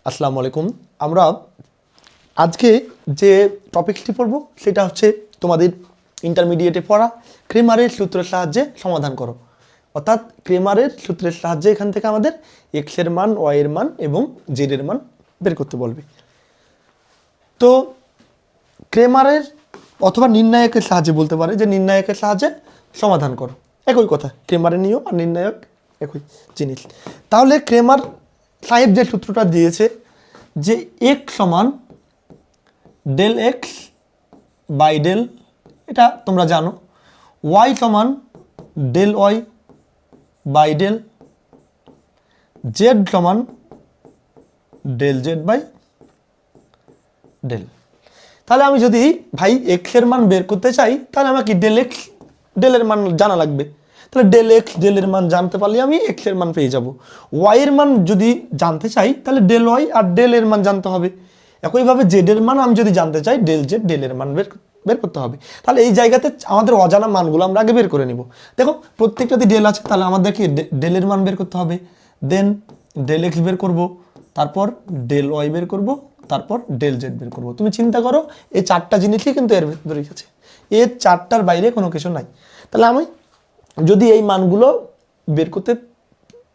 আসসালামু আলাইকুম। আমরা আজকে যে টপিকটি পড়ব সেটা হচ্ছে তোমাদের ইন্টারমিডিয়েটে পড়া ক্রেমারের সূত্রের সাহায্যে সমাধান করো। অর্থাৎ ক্রেমারের সূত্রের সাহায্যে এখান থেকে আমাদের এক্স এর মান, ওয়াই এর মান এবং জেড এর মান বের করতে বলবে। তো ক্রেমারের অথবা নির্ণায়কের সাহায্যে বলতে পারে যে নির্ণায়কের সাহায্যে সমাধান করো, একই কথা। ক্রেমারের নিয়ম আর নির্ণায়ক একই জিনিস। তাহলে ক্রেমার সাহেব যে সূত্রটা দিয়েছে যে এক্স সমান ডেল এক্স বাই ডেল, এটা তোমরা জানো। ওয়াই সমান del Y by del, Z সমান ডেল জেড বাই ডেল। তাহলে আমি যদি ভাই এক্স এর মান বের করতে চাই তাহলে আমাকে ডেল এক্স ডেলের মান জানা লাগবে। তাহলে ডেল এক্স ডেলের মান জানতে পারলে আমি এক্স এর মান পেয়ে যাব। ওয়াই এর মান যদি জানতে চাই তাহলে ডেল ওয়াই আর ডেল এর মান জানতে হবে। একইভাবে জেড এর মান আমি যদি জানতে চাই ডেল জেড ডেলের মান বের করতে হবে। তাহলে এই জায়গাতে আমাদের অজানা মানগুলো আমরা আগে বের করে নিব। দেখো প্রত্যেকটাতে ডেল আছে, তাহলে আমাদেরকে ডেলের মান বের করতে হবে। দেন ডেল এক্স বের করব, তারপর ডেল ওয়াই বের করব, তারপর ডেল জেড বের করব। তুমি চিন্তা করো এই চারটা জিনিসই কিন্তু এর ভেতরেই আছে, এর চারটার বাইরে কোনো কিছু নাই। তাহলে আমি যদি এই মানগুলো বের করতে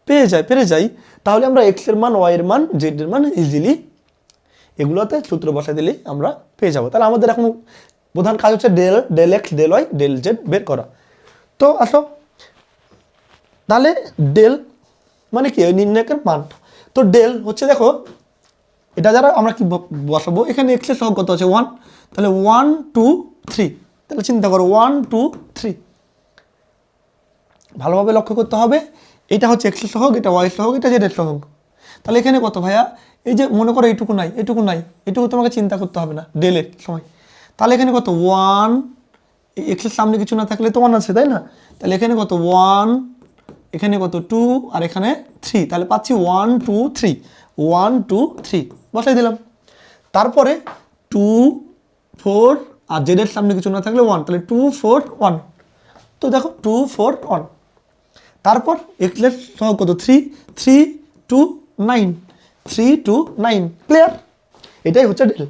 পেরে যাই তাহলে আমরা এক্স এর মান, ওয়াই এর মান, জেড এর মান ইজিলি এগুলোতে সূত্র বসাই দিলেই আমরা পেয়ে যাবো। তাহলে আমাদের এখন প্রধান কাজ হচ্ছে del X del Y del Z বের করা। তো আসো তাহলে ডেল মানে কি, ওই নির্ণায়কের মান। তো ডেল হচ্ছে, দেখো এটা যারা আমরা কি বসাবো, এখানে এক্স এর সহগ কত আছে 1, তাহলে 1 2 3। তাহলে চিন্তা করো 1 2 3, ভালোভাবে লক্ষ্য করতে হবে। এটা হচ্ছে এক্স এর সহগ, এটা ওয়াই এর সহগ, এটা জেড এর সহগ। তাহলে এখানে কত ভাইয়া, এই যে মনে করো এইটুকু নাই, এইটুকু নাই, এইটুকু তোমাকে চিন্তা করতে হবে না ডেলের সময়। তাহলে এখানে কত 1, এক্স এর সামনে কিছু না থাকলে তো 1 আছে, তাই না? তাহলে এখানে কত 1, এখানে কত 2 আর এখানে 3, তাহলে পাচ্ছি 1 2 3, 1 2 3 বসাই দিলাম। তারপরে 2 4 আর জেডের সামনে কিছু না থাকলে 1, তাহলে 2 4 1। তো দেখো 2 4 1। তারপর এক্স এর সহগ কত 3, 3 2 9, 3 2 9। ক্লিয়ার? এটাই হচ্ছে ডেল,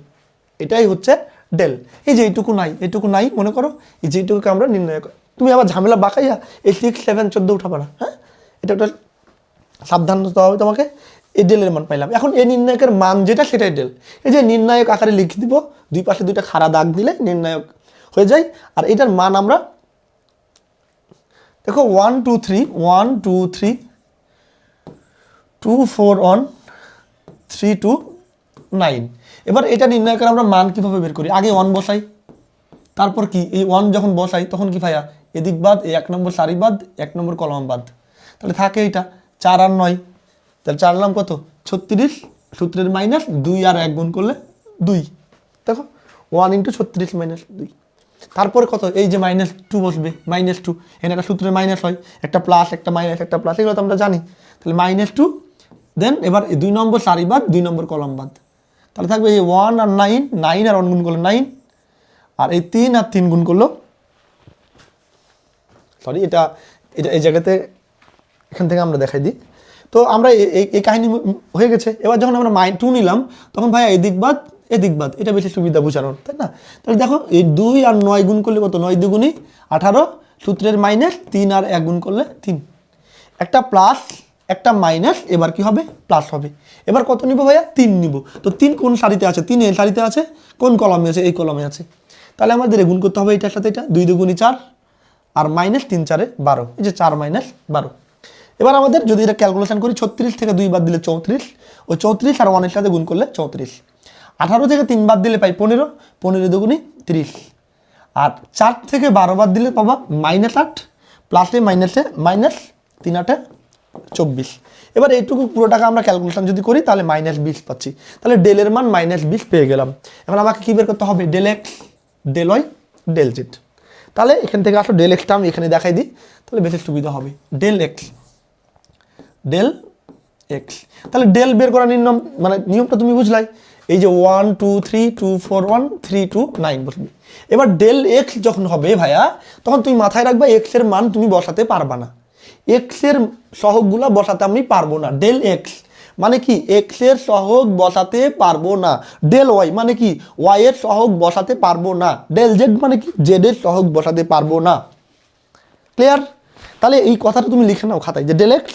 এটাই হচ্ছে ডেল। এই যে এইটুকু নাই, এইটুকু নাই, মনে করো এই যে এইটুকুকে আমরা নির্ণয় করি। তুমি আবার ঝামেলা বাঁকাইয়া এই 6 7 14 উঠাবা না, হ্যাঁ? এটা একটা সাবধান হতে হবে তোমাকে। এই ডেলের মান পাইলাম, এখন এই নির্ণায়কের মান যেটা সেটাই ডেল। এই যে নির্ণায়ক আকারে লিখে দিব, দুই পাশে দুইটা খাড়া দাগ দিলে নির্ণায়ক হয়ে যায়। আর এটার মান আমরা দেখো 1 2 3, 1 2 3, 2 4 1, 3 2 9। এবার এটা নির্ণয় করে আমরা মান কিভাবে বের করি, আগে 1 বসাই, তারপর কি এই 1 যখন বসাই তখন কি ভাইয়া এদিক বাদ, এই 1 নম্বর সারি বাদ, 1 নম্বর কলম বাদ, তাহলে থাকে এটা 4 আর 9। তাহলে 4 নাম কত 36, সূত্রের মাইনাস 2 আর 1 গুণ করলে 2। দেখো 1 × 36 - 2। তারপরে কত, এই যে -2 বসবে, -2, এখানে একটা সূত্রের মাইনাস হয়, একটা প্লাস একটা মাইনাস একটা প্লাস, এগুলো তো আমরা জানি। তাহলে -2, দেন এবার 2 নম্বর সারি বাদ, 2 নম্বর কলম বাদ, তাহলে থাকবে এই 1 আর 9, 9 আর 1 গুণ করলো 9, আর এই 3 আর 3 গুণ করলো, সরি এটা এটা এই জায়গাতে এখান থেকে আমরা দেখাই দিই। তো আমরা এই কাহিনী হয়ে গেছে। এবার যখন আমরা -2 নিলাম তখন ভাইয়া এদিক বাদ এদিক বাদ, এটা বেশি সুবিধা বোঝানোর, তাই না? তাহলে দেখো এই 2 আর 9 গুণ করলে কত, 9 2 18, সূত্রের মাইনাস 3 আর 1 গুণ করলে 3, একটা প্লাস একটা মাইনাস, এবার কি হবে প্লাস হবে। এবার কত নিব ভাইয়া 3 নিব। তো 3 কোন সারিতে আছে, 3 এই সারিতে আছে, কোন কলমে আছে, এই কলমে আছে। তাহলে আমাদের গুণ করতে হবে এটার সাথে এটা, 2 2 4 আর -3 4 12, এই যে 4 - 12। এবার আমাদের যদি এটা ক্যালকুলেশন করি, 36 থেকে 2 বাদ দিলে 34, ওই 34 আর 1 এর সাথে গুণ করলে 34, 18 থেকে 3 বাদ দিলে পাই 15, 15 2 30, আর 4 থেকে 12 বাদ দিলে পাবা -8, প্লাসে মাইনাসে মাইনাস, 3 8 24। এবার এইটুকু পুরোটাকে আমরা ক্যালকুলেশন যদি করি তাহলে -20 পাচ্ছি। তাহলে ডেলের মান -20 পেয়ে গেলাম। এখন আমাকে কি বের করতে হবে, del X del Y del Z. তাহলে এখান থেকে আসলে ডেল এক্সটা আমি এখানে দেখাই দিই, তাহলে বেশি সুবিধা হবে। ডেল এক্স ডেল এক্স, তাহলে ডেল বের করার নিয়মটা তুমি বুঝলাই। এই যে 1 2 3 2 4 1 3 2 9 বসবে। এবার ডেল এক্স যখন হবে ভাইয়া, তখন তুমি মাথায় রাখবা এক্স এর মান তুমি বসাতে পারবা না, এক্স এর সহগগুলা বসাতে আমি পারবো না। ডেল এক্স মানে কি এক্স এর সহগ বসাতে পারবো না। ডেল ওয়াই মানে কি ওয়াই এর সহগ বসাতে পারবো না। ডেল জেড মানে কি জেড এর সহগ বসাতে পারবো না। ক্লিয়ার? তাহলে এই কথাটা তুমি লিখে নাও খাতায় যে ডেল এক্স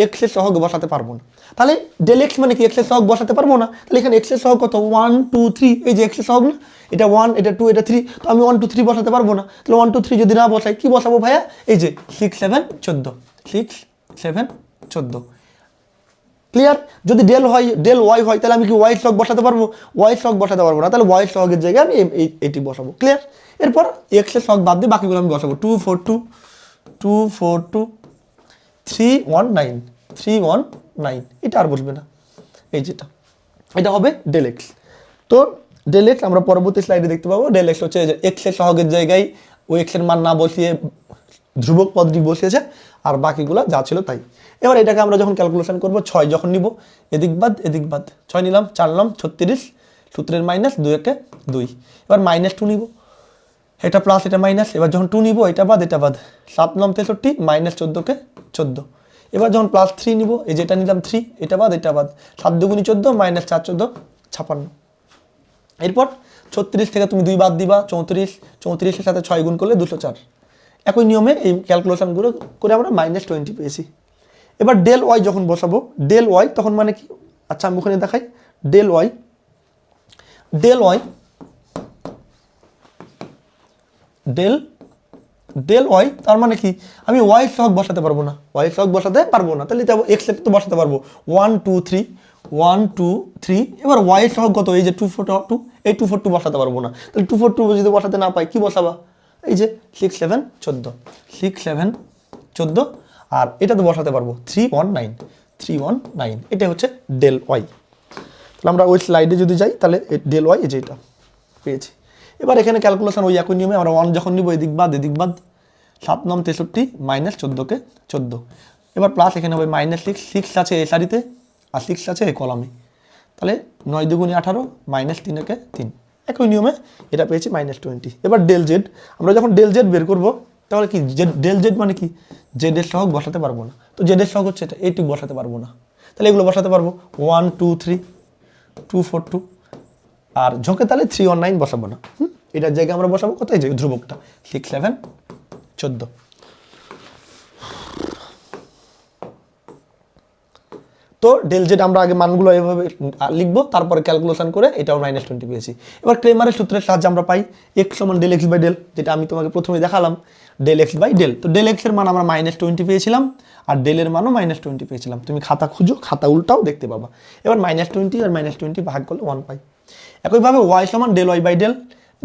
এক্স এর সহগ বসাতে পারবো না। তাহলে ডেল এক্স মানে কি এক্স এর সহগ বসাতে পারবো না। তাহলে এখানে এক্স এর সহগ কত 1 2 3, এই যে এক্স এর সহগ না, এটা 1 এটা 2 এটা 3, তো আমি 1 2 3 বসাতে পারবো না। তাহলে 1 2 3 যদি না বসাই কি বসাবো ভাইয়া? এই যে 6 7 14, 6 7 14। ক্লিয়ার? যদি ডেল হয় ডেল ওয়াই হয় তাহলে আমি কি ওয়াই সহগ বসাতে পারবো? ওয়াই সহগ বসাতে পারবো না, তাহলে ওয়াই সহগের জায়গায় আমি এটি বসাবো। ক্লিয়ার? এরপর এক্স এর সহগ বাদ দিয়ে বাকিগুলো আমি বসাবো। 2 4 2 2 4 2 3 1 9 3 1 9, এটা আর বসবে না। এই যেটা এটা হবে ডেল এক্স। তো ডেল এক্স আমরা পরবর্তী স্লাইডে দেখতে পাবো। ডেল এক্স হচ্ছে এক্স এর সহগের জায়গায় ওই এক্স এর মান না বসিয়ে ধ্রুবক পদটি বসিয়েছে, আর বাকিগুলো যা ছিল তাই। এবার এটাকে আমরা যখন ক্যালকুলেশন করবো 6 যখন নিব এদিক বাদ 6 নিলাম 4 নিলাম 36, সূত্রের মাইনাস 2 একে 2। এবার -2 নিব, এটা প্লাস এটা মাইনাস। এবার যখন 2 নিব এটা বাদ 7 9 63 -14 কে 14। এবার যখন +3 নিব, এই যেটা নিলাম 3, এটা বাদ 7 2 × 14 -4 14 56। এরপর 36 থেকে তুমি 2 বাদ দিবা 34, 34 এর সাথে 6 গুণ করলে 204। একই নিয়মে এই ক্যালকুলেশনগুলো করে আমরা -20 পেয়েছি। এবার ডেল ওয়াই যখন বসাবো, ডেল ওয়াই তখন মানে কি, আচ্ছা আমি ওখানে দেখাই। Del Y del Y del del Y তার মানে কি আমি ওয়াই সহগ বসাতে পারবো না, ওয়াই সহগ বসাতে পারবো না। তাহলে এক্স এর তো বসাতে পারবো 1 2 3 1 2 3। এবার ওয়াই সহগ কত? এই যে 2 4 2, এই 2 4 2 বসাতে পারবো না। তাহলে 2 4 2 যদি বসাতে না পাই কি বসাবা? এই যে 6 7 14, 6 7 14, আর এটা তো বসাতে পারবো 3 1 9 3 1 9। এটা হচ্ছে ডেল ওয়াই। তাহলে আমরা ওই স্লাইডে যদি যাই তাহলে ডেল ওয়াই এই যে এটা পেয়েছি। এবার এখানে ক্যালকুলেশন ওই একই নিয়মে আমরা 1 যখন নিব এদিক বাদ 7 9 63 -14 কে 14। এবার প্লাস এখানে হবে -6, 6 আছে এ সারিতে আর 6 আছে এই কলামে। তাহলে 9 2 18 -3 কে 3। একই নিয়মে এটা পেয়েছি -20। এবার ডেল জেড, আমরা যখন ডেল জেড বের করবো তাহলে কি ডেল জেড মানে কি জেড এর সহগ বসাতে পারবো না। তো জেড এর সহগ হচ্ছে এটা, এইটুকু বসাতে পারবো না। তাহলে এগুলো বসাতে পারবো 1 2 3 2 4 2, আর ঝোঁকে তাহলে 3 1 9 বসাবো না। এটার জায়গায় আমরা বসাবো কোথায়? যে ধ্রুবকটা 6 7 14। তো ডেল জেড আমরা আগে মানগুলো এভাবে লিখবো, তারপরে ক্যালকুলেশন করে এটাও -20 পেয়েছি। এবার ক্রেমারের সূত্রের সাহায্যে আমরা পাই এক্স সমান ডেল এক্স বাই ডেল, যেটা আমি তোমাকে প্রথমে দেখালাম ডেল এক্স বাই ডেল। তো ডেল এক্স এর মান আমরা -20 পেয়েছিলাম, আর ডেলের মানও -20 পেয়েছিলাম। তুমি খাতা খুঁজো, খাতা উল্টাও দেখতে পাবা। এবার -20 আর -20 ভাগ করলে 1 পাই। একইভাবে ওয়াই সমান del Y by del,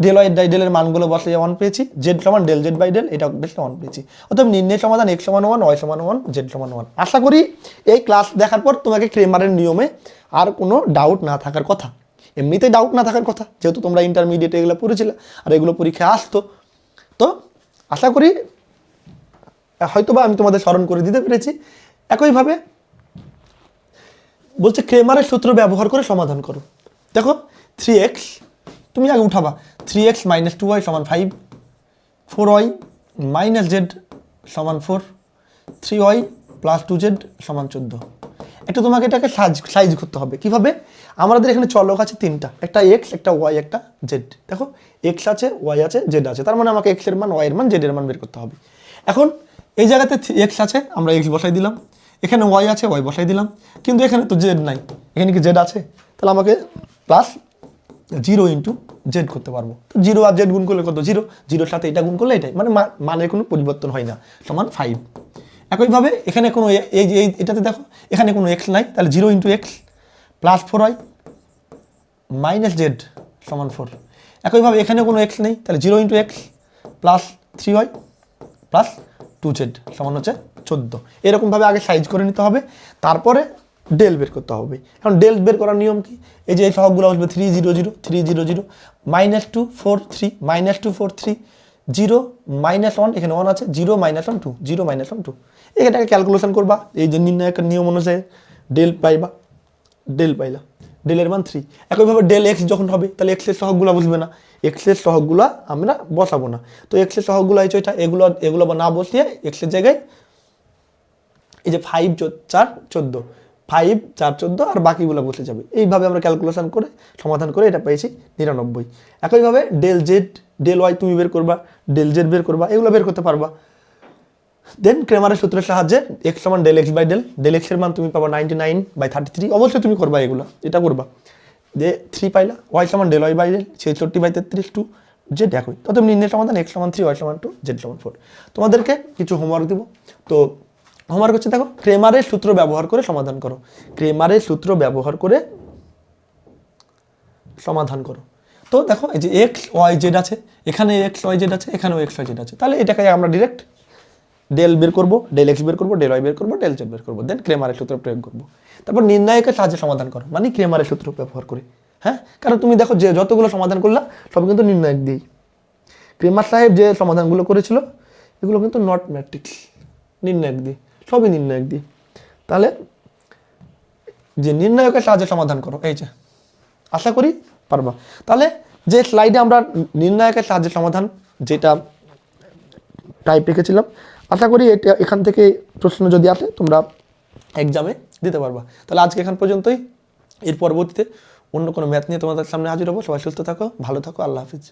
del Y by ডেলের মানগুলো বসে 1 পেয়েছি। জেড সমান ডেল জেড বাই ডেল, এটা বেশটা 1 পেয়েছি। অর্থাৎ নির্ণয় সমাধান এক্স সমান 1 ওয়াই সমান 1 জেড সমান 1। আশা করি এই ক্লাস দেখার পর তোমাকে ক্রেমারের নিয়মে আর কোনো ডাউট না থাকার কথা। এমনিতেই ডাউট না থাকার কথা, যেহেতু তোমরা ইন্টারমিডিয়েটে এগুলো পড়েছিলে আর এগুলো পরীক্ষায় আসতো। তো আশা করি হয়তোবা আমি তোমাদের স্মরণ করে দিতে পেরেছি। একইভাবে বলছে ক্রেমারের সূত্র ব্যবহার করে সমাধান করো। দেখো 3x তুমি আগে উঠাবা, 3x - 2y = 5, 4y - z = 4, 3y + 2z = 14। একটু তোমাকে এটাকে সাইজ করতে হবে। কিভাবে? আমাদের এখানে চলক আছে 3টা, একটা x একটা y একটা z। দেখো x আছে y আছে z আছে, তার মানে আমাকে x এর মান y এর মান z এর মান বের করতে হবে। এখন এই জায়গাতে x আছে, আমরা x বসাই দিলাম, এখানে y আছে y বসাই দিলাম, কিন্তু এখানে তো z নাই, এখানে কি z আছে? তাহলে আমাকে প্লাস 0 × z করতে পারবো। তো 0 আর z গুণ করলে কত? 0, 0-র সাথে এটা গুণ করলে এটাই, মানে মানের কোনো পরিবর্তন হয় না, সমান 5। একইভাবে এখানে কোনো এটাতে দেখো এখানে কোনো x নাই, তাহলে 0 × x প্লাস 4y - z = 4। একইভাবে এখানে কোনো x নেই, তাহলে 0 × x plus 3y plus 2z সমান হচ্ছে 14। এরকমভাবে আগে সাইজ করে নিতে হবে, তারপরে ডেল বের করতে হবে। এখন ডেল বের করার নিয়ম কি? এই যে এই সহগগুলো আসবে 3 0 0 3 0 0 -2 4 3 -2 4 3 0 -1, এখানে 1 আছে, 0 -1 2 0 -1 2। এটাকে ক্যালকুলেশন করবা, এই যে নির্ণায়কের নিয়ম অনুযায়ী ডেল পাইবা, ডেল পাইলা, ডেলের মান 3। একইভাবে ডেল এক্স যখন হবে তাহলে এক্স এর সহগগুলো বুঝবে না, এক্স এর সহগগুলো আমরা বসাবো না। তো এক্স এর সহগগুলো হচ্ছে এটা, এগুলো না বসিয়ে এক্স এর জায়গায় এই যে 5 4 14 5 4 14 আর বাকিগুলো বসে যাবে। এইভাবে আমরা ক্যালকুলেশন করে সমাধান করে এটা পেয়েছি 99। একইভাবে ডেল জেড ডেল ওয়াই তুমি বের করবা, ডেল জেড বের করবা, এগুলো বের করতে পারবা। দেন ক্রেমারের সূত্রের সাহায্যে এক্স সমান ডেল এক্স বাই ডেল এক্সের মান তুমি পাবা 99/33। অবশ্যই তুমি করবা, এগুলো এটা করবা। যে 3 পাইলা, ওয়াই সমান del Y by del 66/33 to Z একই। তো তুমি নির্ণয় সমাধান এক্স সমান 3 ওয়াই সমান 2 জেড সমান 4। তোমাদেরকে কিছু হোমওয়ার্ক দিব। তো হোমওয়ার্ক হচ্ছে দেখো ক্রেমারের সূত্র ব্যবহার করে সমাধান করো। ক্রেমারের সূত্র ব্যবহার করে সমাধান করো। তো দেখো এই যে এক্স ওয়াই জেড আছে, এখানে এক্স ওয়াই জেড আছে, এখানেও এক্স ওয়াই জেড আছে, তাহলে এটাকে আমরা ডিরেক্ট ডেল বের করবো, ডেল এক্স বের করবো, ডেল ওয়াই বের করবো, ডেল জেড বের করবো, দেন ক্রেমারের সূত্র প্রয়োগ করবো। তারপর নির্ণায়কের সাহায্যে সমাধান করো, মানে ক্রেমারের সূত্র ব্যবহার করে। হ্যাঁ, কারণ তুমি দেখো যে যতগুলো সমাধান করলা সব কিন্তু নির্ণায়ক দিয়েই। ক্রেমার সাহেব যে সমাধানগুলো করেছিল এগুলো কিন্তু নট ম্যাট্রিক্স, নির্ণায়ক দিয়ে, সবই নির্ণায়ক দিয়ে। তাহলে যে নির্ণায়কের সাহায্যে সমাধান করো, এই যে আশা করি পারবা। তাহলে যে স্লাইডে আমরা নির্ণায়কের সাহায্যে সমাধান যেটা টাইপ রেখেছিলাম, আশা করি এটা এখান থেকে প্রশ্ন যদি আসে তোমরা এক্সামে দিতে পারবা। তাহলে আজকে এখান পর্যন্তই। এর পরবর্তীতে অন্য কোনো ম্যাথ নিয়ে তোমাদের সামনে হাজির হবো। সবাই সুস্থ থাকো, ভালো থাকো, আল্লাহ হাফিজ।